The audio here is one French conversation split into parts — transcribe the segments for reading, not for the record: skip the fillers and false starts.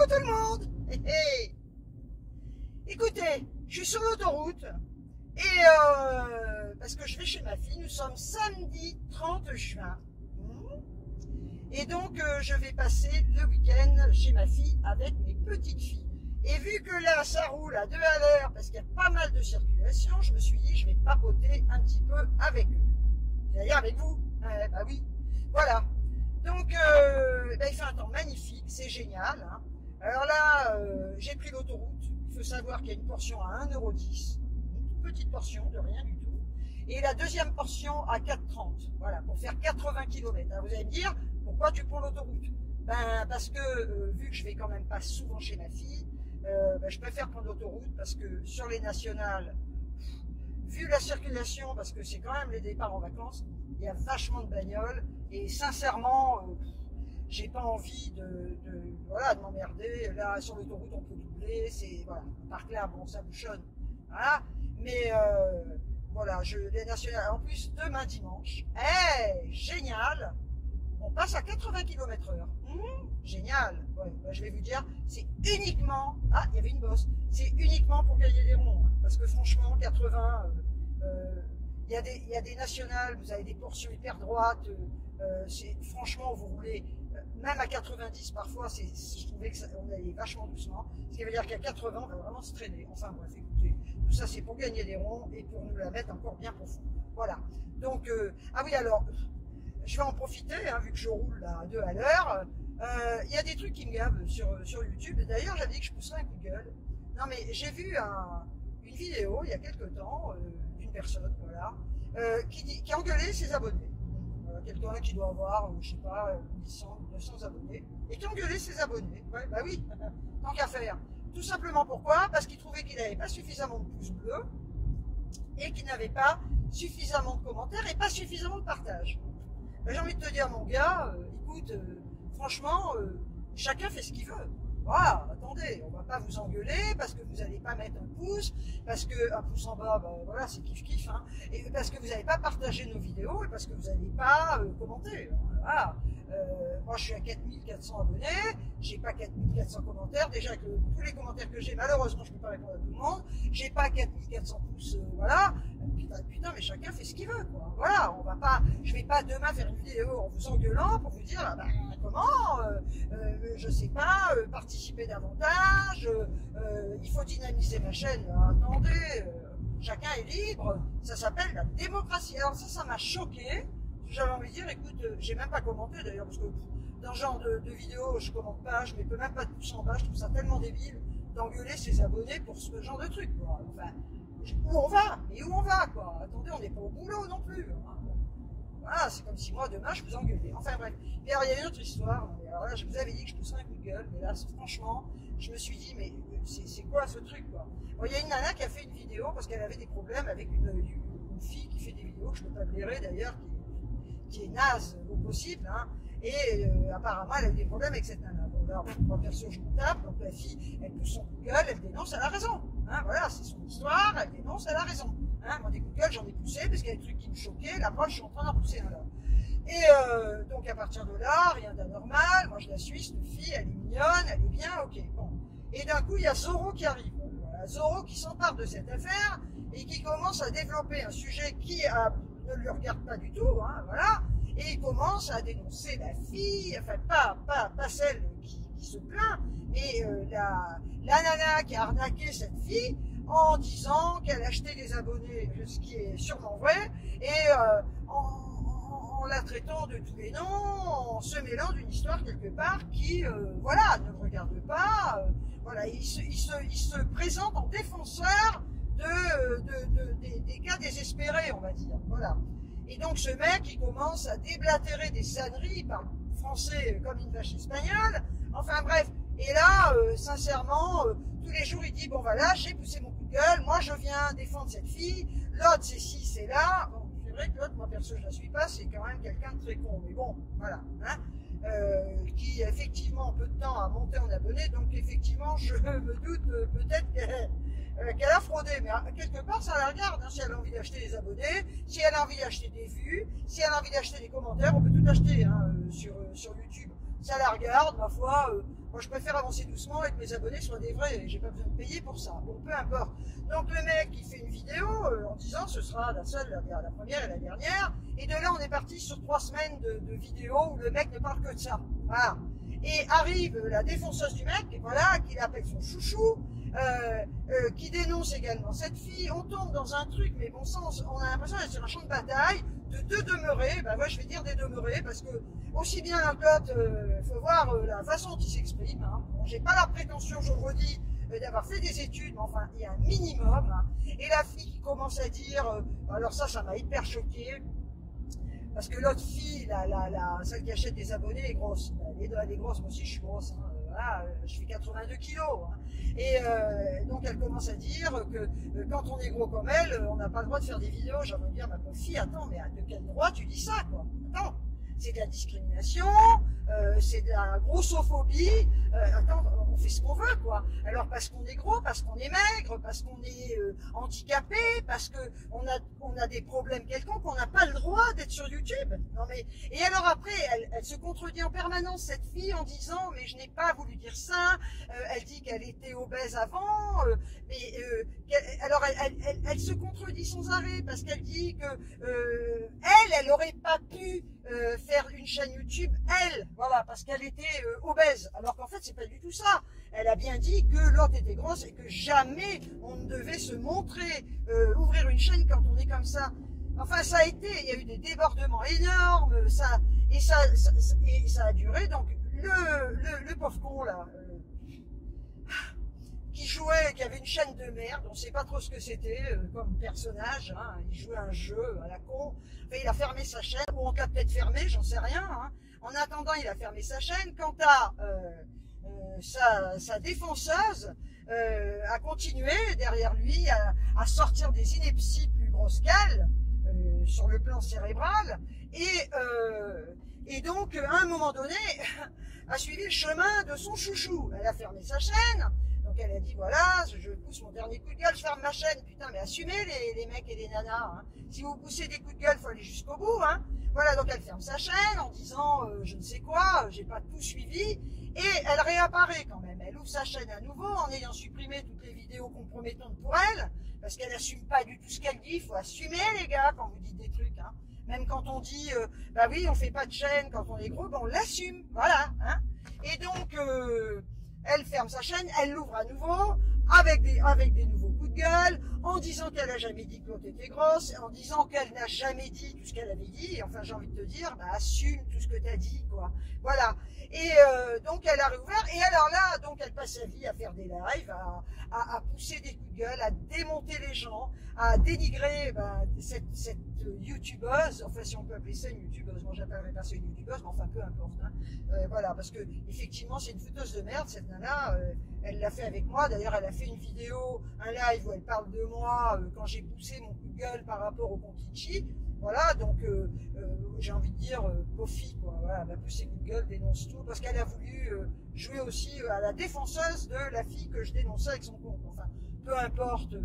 tout le monde. Écoutez, je suis sur l'autoroute et parce que je vais chez ma fille, nous sommes samedi 30 juin. Et donc je vais passer le week-end chez ma fille avec mes petites filles. Et vu que là ça roule à 2 à l'heure parce qu'il y a pas mal de circulation, je me suis dit je vais papoter un petit peu avec eux. C'est-à-dire avec vous. Bah oui. Voilà. Donc il fait un temps magnifique, c'est génial. Hein. Alors là, j'ai pris l'autoroute. Il faut savoir qu'il y a une portion à 1,10 €, une toute petite portion de rien du tout. Et la deuxième portion à 4,30 €. Voilà, pour faire 80 km. Alors vous allez me dire, pourquoi tu prends l'autoroute? Ben parce que vu que je vais quand même pas souvent chez ma fille, je préfère prendre l'autoroute parce que sur les nationales, vu la circulation, parce que c'est quand même les départs en vacances, il y a vachement de bagnoles et sincèrement, j'ai pas envie de m'emmerder. Là sur l'autoroute on peut doubler, c'est voilà. Par là bon ça bouchonne, voilà. Mais voilà, les nationales. En plus demain dimanche, génial. On passe à 80 km/h. Génial. Ouais, bah, je vais vous dire, c'est uniquement... Ah, il y avait une bosse. C'est uniquement pour gagner des ronds. Hein, parce que franchement, 80, il y a des nationales, vous avez des portions hyper droites. Franchement, vous roulez, même à 90 parfois, je trouvais qu'on allait vachement doucement. Ce qui veut dire qu'à 80, on va vraiment se traîner. Enfin bref, écoutez, tout ça c'est pour gagner des ronds et pour nous la mettre encore bien profond. Voilà. Donc, ah oui, alors... Je vais en profiter, hein, vu que je roule à 2 à l'heure. Il y a des trucs qui me gavent sur YouTube. D'ailleurs, j'avais dit que je pousserais un coup de gueule. Non, mais j'ai vu une vidéo il y a quelques temps d'une personne, voilà, qui engueulait ses abonnés. Quelqu'un qui doit avoir, je sais pas, 800 ou 200 abonnés, et qui engueulait ses abonnés. Ouais, bah oui, tant qu'à faire. Tout simplement pourquoi? Parce qu'il trouvait qu'il n'avait pas suffisamment de pouces bleus et qu'il n'avait pas suffisamment de commentaires et pas suffisamment de partages. J'ai envie de te dire, mon gars, écoute, franchement, chacun fait ce qu'il veut. Voilà, attendez, on va pas vous engueuler parce que vous n'allez pas mettre un pouce, parce que un pouce en bas, ben, voilà, c'est kiff-kiff, hein, et parce que vous n'allez pas partager nos vidéos et parce que vous n'allez pas commenter. Voilà. Moi, je suis à 4400 abonnés, j'ai pas 4400 commentaires. Déjà que tous les commentaires que j'ai, malheureusement, je peux pas répondre à tout le monde. J'ai pas 4400 pouces, voilà. Putain, mais chacun fait ce qu'il veut, quoi. Voilà, je vais pas demain faire une vidéo en vous engueulant pour vous dire, comment, je sais pas, participer davantage, il faut dynamiser ma chaîne. Attendez, chacun est libre. Ça s'appelle la démocratie. Alors ça m'a choqué. J'avais envie de dire, écoute, j'ai même pas commenté d'ailleurs, parce que dans ce genre de vidéo, je commente pas, je mets même pas de pouce en bas, je trouve ça tellement débile d'engueuler ses abonnés pour ce genre de truc, quoi. Enfin, où on va? Et où on va, quoi? Attendez, on n'est pas au boulot non plus. Hein. Voilà, c'est comme si moi, demain, je vous engueulais. Enfin bref. Et alors, il y a une autre histoire. Alors là, je vous avais dit que je pousserais un coup de gueule, mais là, franchement, je me suis dit, mais c'est quoi ce truc, quoi? Bon, il y a une nana qui a fait une vidéo parce qu'elle avait des problèmes avec une fille qui fait des vidéos, que je ne peux pas blairer d'ailleurs, qui est naze au possible, hein, et apparemment elle a eu des problèmes avec cette nana. Bon, là, moi perso je me tape, donc la fille elle pousse son coup de gueule, elle dénonce, elle a raison, hein, voilà, c'est son histoire, elle dénonce, elle a raison, hein, moi des coups de gueule j'en ai poussé parce qu'il y a des trucs qui me choquaient, là moi je suis en train d'en pousser un là. Et donc à partir de là, rien d'anormal, moi je la suis, cette fille, elle est mignonne, elle est bien, ok, bon. Et d'un coup il y a Zoro qui arrive, voilà, Zoro qui s'empare de cette affaire et qui commence à développer un sujet qui ne lui regarde pas du tout, hein, voilà, et il commence à dénoncer la fille, enfin pas celle qui se plaint, mais la nana qui a arnaqué cette fille en disant qu'elle achetait des abonnés, ce qui est sûrement vrai, et en la traitant de tous les noms, en se mêlant d'une histoire quelque part qui, voilà, ne le regarde pas, voilà, il se présente en défenseur des cas désespérés, on va dire, voilà. Et donc ce mec, il commence à déblatérer des sâneries, il parle français comme une vache espagnole, enfin bref. Et là, sincèrement, tous les jours, il dit, bon voilà, j'ai poussé mon coup de gueule, moi je viens défendre cette fille, l'autre c'est ci, c'est là. Bon, c'est vrai que l'autre, moi perso, je la suis pas, c'est quand même quelqu'un de très con, mais bon, voilà, hein. Qui effectivement en peu de temps a monté en abonné, donc effectivement je me doute peut-être qu'elle a fraudé, mais quelque part ça la regarde, hein, si elle a envie d'acheter des abonnés, si elle a envie d'acheter des vues, si elle a envie d'acheter des commentaires, on peut tout acheter, hein, sur YouTube, ça la regarde, ma foi, Moi, je préfère avancer doucement et que mes abonnés soient des vrais. J'ai pas besoin de payer pour ça. Bon, peu importe. Donc, le mec, il fait une vidéo en disant ce sera la seule, la première et la dernière. Et de là, on est parti sur 3 semaines de vidéos où le mec ne parle que de ça. Voilà. Et arrive la défonceuse du mec, et voilà, qui l'appelle son chouchou, qui dénonce également cette fille. On tombe dans un truc, mais bon sens, on a l'impression d'être sur un champ de bataille, de deux demeurés. Ben moi, je vais dire des demeurés, parce que aussi bien l'un que l'autre, faut voir la façon dont il s'exprime. Hein. Bon, j'ai pas la prétention, je le redis, d'avoir fait des études, mais enfin, il y a un minimum. Hein. Et la fille qui commence à dire, alors ça m'a hyper choqué. Parce que l'autre fille, celle qui achète des abonnés, est grosse. Elle est grosse, moi aussi je suis grosse. Hein. Voilà, je fais 82 kilos. Hein. Et donc elle commence à dire que quand on est gros comme elle, on n'a pas le droit de faire des vidéos. J'ai envie de dire, ma pauvre fille, attends, mais de quel droit tu dis ça, quoi? Attends, c'est de la discrimination, c'est de la grossophobie. Attends, on fait ce qu'on veut, quoi. Alors parce qu'on est gros, parce qu'on est maigre, parce qu'on est handicapé, parce que on a des problèmes quelconques, on n'a pas le droit d'être sur YouTube. Non mais et alors après, elle se contredit en permanence cette fille en disant mais je n'ai pas voulu dire ça. Elle dit qu'elle était obèse avant, alors elle se contredit sans arrêt parce qu'elle dit que elle aurait pas pu faire une chaîne YouTube, elle, voilà, parce qu'elle était obèse. Alors qu'en fait, c'est pas du tout ça. Elle a bien dit que l'autre était grosse et que jamais on ne devait se montrer, ouvrir une chaîne quand on est comme ça. Enfin, ça a été, il y a eu des débordements énormes, ça a duré. Donc, le pauvre con, là, qui jouait, qui avait une chaîne de merde, on sait pas trop ce que c'était comme personnage, hein, il jouait un jeu à la con, enfin, il a fermé sa chaîne, ou on l'a peut-être fermé, j'en sais rien, hein. En attendant, il a fermé sa chaîne. Quant à sa défonceuse, a continué derrière lui à sortir des inepties plus grosses qu'elle, sur le plan cérébral, et donc, à un moment donné, a suivi le chemin de son chouchou. Elle a fermé sa chaîne. Donc elle a dit voilà, je pousse mon dernier coup de gueule, je ferme ma chaîne. Putain, mais assumez les mecs et les nanas. Hein. Si vous poussez des coups de gueule, faut aller jusqu'au bout. Hein. Voilà, donc elle ferme sa chaîne en disant je ne sais quoi, j'ai pas tout suivi. Et elle réapparaît quand même. Elle ouvre sa chaîne à nouveau en ayant supprimé toutes les vidéos compromettantes pour elle, parce qu'elle assume pas du tout ce qu'elle dit. Il faut assumer les gars quand vous dites des trucs. Hein. Même quand on dit bah oui, on fait pas de chaîne quand on est gros, ben on l'assume. Voilà. Hein. Et donc elle ferme sa chaîne, elle l'ouvre à nouveau, avec des nouveaux coups de gueule, en disant qu'elle n'a jamais dit que l'autre était grosse, en disant qu'elle n'a jamais dit tout ce qu'elle avait dit, et enfin j'ai envie de te dire, bah assume tout ce que tu as dit, quoi. Voilà. Et donc elle a réouvert, et alors là, donc elle passe sa vie à faire des lives, à pousser des coups de gueule, à démonter les gens, à dénigrer cette youtubeuse, enfin si on peut appeler ça une youtubeuse, moi j'appellerais pas ça une youtubeuse, mais enfin peu importe. Hein. Voilà, parce que effectivement c'est une fouteuse de merde, cette nana, elle l'a fait avec moi, d'ailleurs elle a fait une vidéo, un live où elle parle de moi quand j'ai poussé mon coup de gueule par rapport au Konkichi. Voilà, donc j'ai envie de dire, Pofi, quoi, voilà, elle a poussé coup de gueule, dénonce tout, parce qu'elle a voulu jouer aussi à la défenseuse de la fille que je dénonçais avec son compte. Enfin, peu importe.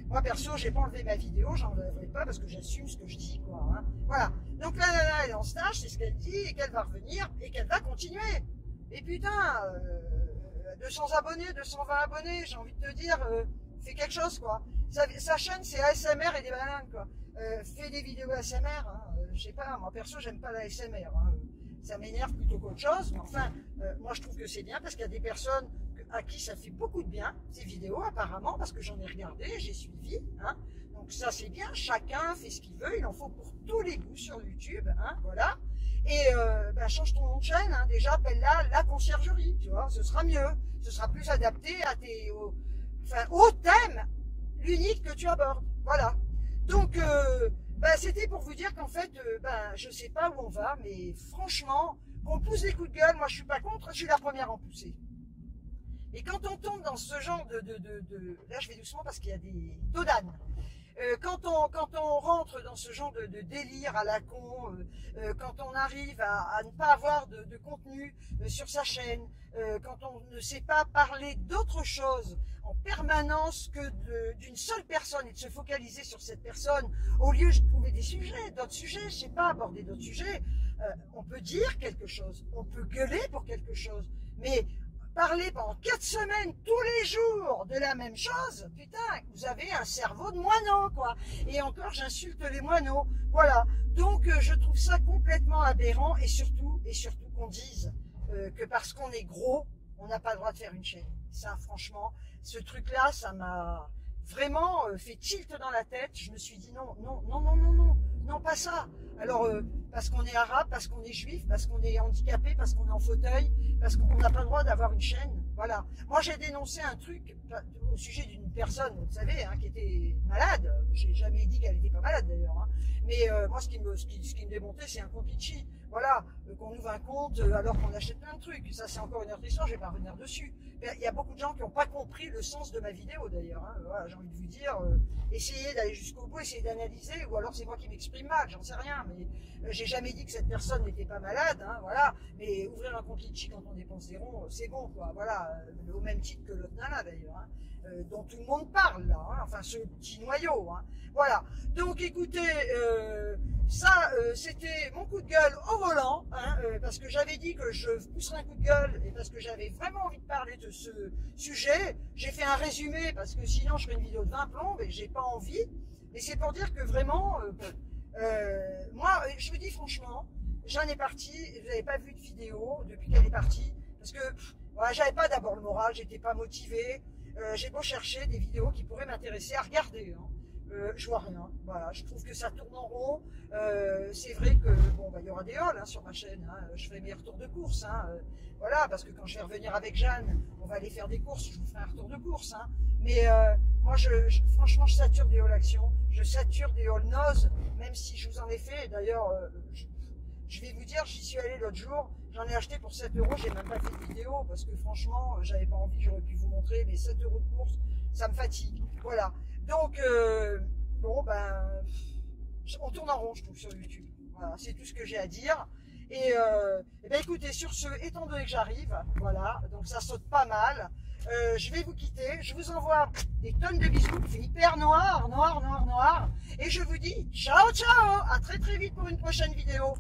Moi perso, j'ai pas enlevé ma vidéo, j'en enlèverai pas parce que j'assume ce que je dis, quoi. Hein. Voilà. Donc la nana, elle est en stage, c'est ce qu'elle dit, et qu'elle va revenir, et qu'elle va continuer. Et putain, 200 abonnés, 220 abonnés, j'ai envie de te dire, fais quelque chose, quoi. Sa chaîne, c'est ASMR et des bananes, quoi. Fais des vidéos ASMR, hein. Je sais pas, moi perso, j'aime pas la ASMR. Hein. Ça m'énerve plutôt qu'autre chose, mais enfin, moi je trouve que c'est bien parce qu'il y a des personnes à qui ça fait beaucoup de bien, ces vidéos apparemment, parce que j'en ai regardé, j'ai suivi, hein. Donc ça c'est bien, chacun fait ce qu'il veut, il en faut pour tous les goûts sur YouTube, hein, voilà. Et change ton nom de chaîne, hein. Déjà appelle-la la conciergerie, tu vois, ce sera mieux, ce sera plus adapté à au thème l'unique que tu abordes, voilà. Donc c'était pour vous dire qu'en fait, je sais pas où on va, mais franchement, qu'on pousse des coups de gueule, moi je suis pas contre, je suis la première à en pousser. Et quand on tombe dans ce genre là je vais doucement parce qu'il y a des taux d'âne. Quand on rentre dans ce genre de délire à la con, quand on arrive à ne pas avoir de contenu sur sa chaîne, quand on ne sait pas parler d'autre chose en permanence que d'une seule personne et de se focaliser sur cette personne, au lieu de trouver des sujets, d'autres sujets, je sais pas, aborder d'autres sujets, on peut dire quelque chose, on peut gueuler pour quelque chose, mais parler pendant 4 semaines, tous les jours, de la même chose, putain, vous avez un cerveau de moineau, quoi. Et encore, j'insulte les moineaux. Voilà. Donc, je trouve ça complètement aberrant, et surtout qu'on dise que parce qu'on est gros, on n'a pas le droit de faire une chaîne. Ça, franchement, ce truc-là, ça m'a vraiment fait tilt dans la tête. Je me suis dit non, non, non, non, non, non, non, pas ça. Alors, parce qu'on est arabe, parce qu'on est juif, parce qu'on est handicapé, parce qu'on est en fauteuil, parce qu'on n'a pas le droit d'avoir une chaîne. Voilà. Moi, j'ai dénoncé un truc au sujet d'une personne, vous savez, hein, qui était malade. J'ai jamais dit qu'elle n'était pas malade d'ailleurs. Hein. Mais moi, ce qui me démontait, c'est un compte Litchi. Voilà, qu'on ouvre un compte alors qu'on achète plein de trucs. Ça, c'est encore une autre histoire, je vais pas revenir dessus. Il y a beaucoup de gens qui n'ont pas compris le sens de ma vidéo d'ailleurs. Hein. Voilà, j'ai envie de vous dire, essayez d'aller jusqu'au bout, essayez d'analyser, ou alors c'est moi qui m'exprime mal, j'en sais rien. Mais j'ai jamais dit que cette personne n'était pas malade, hein, voilà. Mais ouvrir un compte Litchi quand on dépense des ronds, c'est bon, quoi. Voilà, au même titre que l'autre nana d'ailleurs. Hein. Dont tout le monde parle là, hein, enfin ce petit noyau. Hein. Voilà. Donc écoutez, c'était mon coup de gueule au volant, hein, parce que j'avais dit que je pousserais un coup de gueule et parce que j'avais vraiment envie de parler de ce sujet. J'ai fait un résumé parce que sinon je ferais une vidéo de 20 plombes et j'ai pas envie. Mais c'est pour dire que vraiment, moi, je vous dis franchement, Jeanne est partie. Vous n'avez pas vu de vidéo depuis qu'elle est partie parce que voilà, j'avais pas d'abord le moral, j'étais pas motivée. J'ai beau chercher des vidéos qui pourraient m'intéresser à regarder, hein. Je vois rien. Voilà, je trouve que ça tourne en rond. C'est vrai que bon, bah, y aura des hauls hein, sur ma chaîne. Hein. Je ferai mes retours de course. Hein. Voilà, parce que quand je vais revenir avec Jeanne, on va aller faire des courses. Je vous ferai un retour de course. Hein. Mais moi, franchement, je sature des hauls actions. Je sature des hauls nose, même si je vous en ai fait. D'ailleurs, je vais vous dire, j'y suis allé l'autre jour. J'en ai acheté pour 7 €, j'ai même pas fait de vidéo parce que franchement, j'avais pas envie, j'aurais pu vous montrer, mais 7 € de course, ça me fatigue. Voilà. Donc, bon, ben, on tourne en rond, je trouve, sur YouTube. Voilà, c'est tout ce que j'ai à dire. Et ben, écoutez, sur ce, étant donné que j'arrive, voilà, donc ça saute pas mal, je vais vous quitter. Je vous envoie des tonnes de bisous. Il fait hyper noir, noir, noir, noir. Et je vous dis ciao, ciao. À très, très vite pour une prochaine vidéo.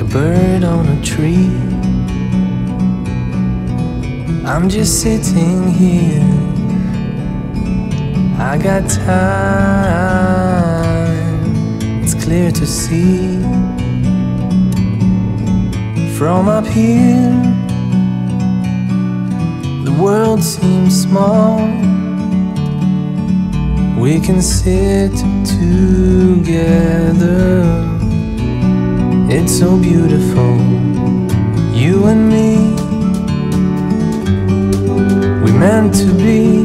Bird on a tree, I'm just sitting here. I got time, it's clear to see. From up here, the world seems small. We can sit together. It's so beautiful, you and me. We're meant to be.